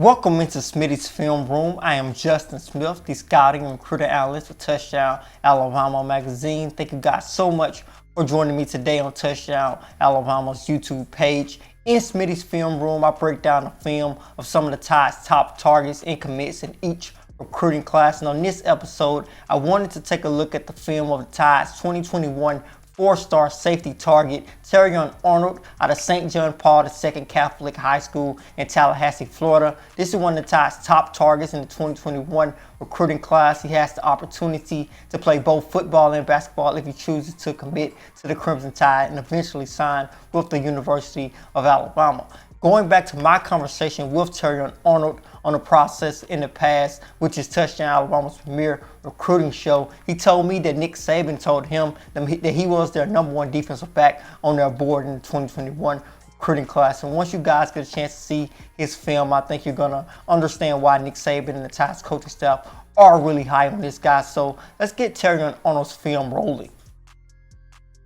Welcome into Smitty's Film Room. I am Justin Smith, the scouting and recruiting analyst for Touchdown Alabama magazine. Thank you guys so much for joining me today on Touchdown Alabama's YouTube page. In Smitty's Film Room, I break down the film of some of the Tide's top targets and commits in each recruiting class. And on this episode, I wanted to take a look at the film of the Tide's 2021 four-star safety target, Terrion Arnold, out of St. John Paul II Catholic High School in Tallahassee, Florida. This is one of the Tide's top targets in the 2021 recruiting class. He has the opportunity to play both football and basketball if he chooses to commit to the Crimson Tide and eventually sign with the University of Alabama. Going back to my conversation with Terrion Arnold on the process in the past, which is Touchdown Alabama's premier recruiting show, he told me that Nick Saban told him that he was their #1 defensive back on their board in the 2021 recruiting class. And once you guys get a chance to see his film, I think you're going to understand why Nick Saban and the Tide's coaching staff are really high on this guy. So let's get Terrion Arnold's film rolling.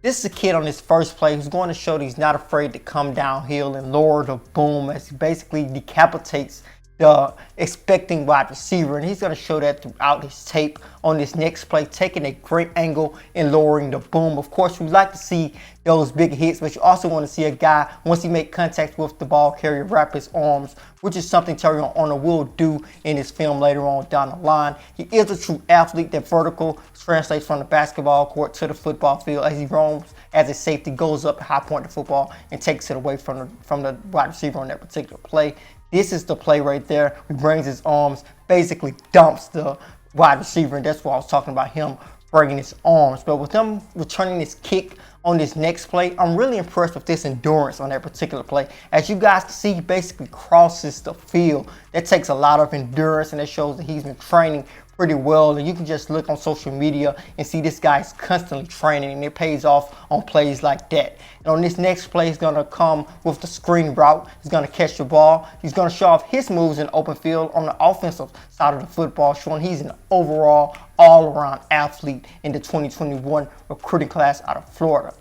This is a kid on his first play who's going to show that he's not afraid to come downhill and lower the boom as he basically decapitates the expecting wide receiver. And he's going to show that throughout his tape on this next play, taking a great angle and lowering the boom. Of course, we like to see those big hits, but you also want to see a guy, once he makes contact with the ball carrier, wrap his arms, which is something Terrion Arnold will do in his film later on down the line. He is a true athlete. That vertical translates from the basketball court to the football field as he roams as a safety, goes up, high point the football, and takes it away from the wide receiver on that particular play. This is the play right there. He brings his arms, basically dumps the wide receiver, and that's why I was talking about him bringing his arms. But with him returning this kick on this next play, I'm really impressed with this endurance on that particular play. As you guys can see, he basically crosses the field. That takes a lot of endurance, and that shows that he's been training pretty well. And you can just look on social media and see this guy's constantly training, and it pays off on plays like that. And on this next play, he's going to come with the screen route. He's going to catch the ball. He's going to show off his moves in open field on the offensive side of the football, showing he's an overall all-around athlete in the 2021 recruiting class out of Florida.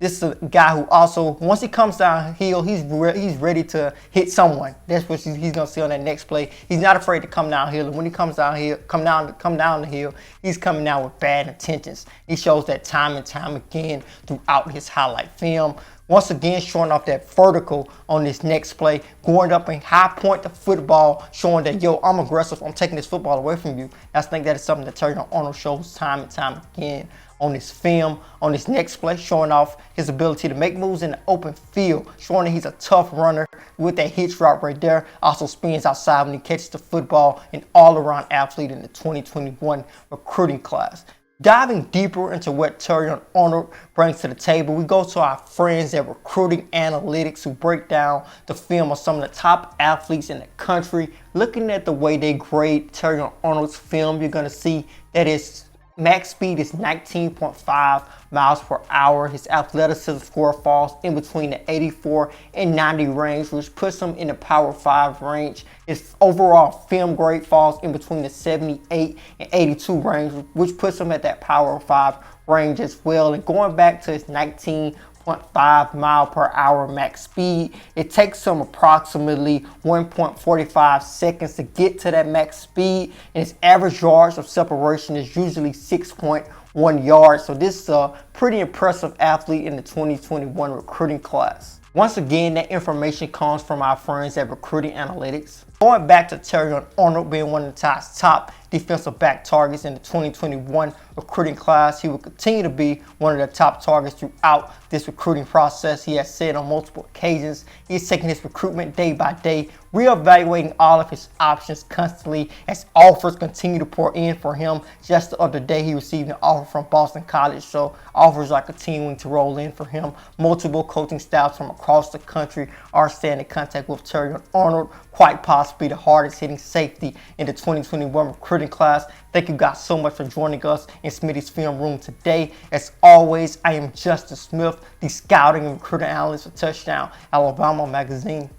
This is a guy who also, once he comes downhill, he's ready to hit someone. That's what he's going to see on that next play. He's not afraid to come downhill, and when he comes downhill, come down the hill, he's coming down with bad intentions. He shows that time and time again throughout his highlight film. Once again, showing off that vertical on this next play, going up and high point the football, showing that, yo, I'm aggressive, I'm taking this football away from you. I think that is something that Terrion Arnold shows time and time again on this film. On this next play, showing off his ability to make moves in the open field, showing that he's a tough runner with that hitch route right there. Also spins outside when he catches the football, an all-around athlete in the 2021 recruiting class. Diving deeper into what Terrion Arnold brings to the table, we go to our friends at Recruiting Analytics, who break down the film of some of the top athletes in the country. Looking at the way they grade Terrion Arnold's film, you're going to see that his max speed is 19.5 miles per hour. His athleticism score falls in between the 84 and 90 range, which puts him in the Power 5 range. His overall film grade falls in between the 78 and 82 range, which puts him at that Power 5 range as well. And going back to his 19.5 mile per hour max speed, it takes him approximately 1.45 seconds to get to that max speed, and his average yards of separation is usually 6.1 yards. So this is a pretty impressive athlete in the 2021 recruiting class. Once again, that information comes from our friends at Recruiting Analytics. Going back to Terrion Arnold being one of the Tide's top defensive back targets in the 2021 recruiting class, he will continue to be one of the top targets throughout this recruiting process. He has said on multiple occasions he's taking his recruitment day by day, reevaluating all of his options constantly as offers continue to pour in for him. Just the other day, he received an offer from Boston College, so offers are continuing to roll in for him. Multiple coaching staffs from across the country are staying in contact with Terrion Arnold, quite possibly the hardest hitting safety in the 2021 recruiting class. Thank you guys so much for joining us in Smitty's Film Room today. As always, I am Justin Smith, the scouting and recruiting analyst for Touchdown Alabama magazine.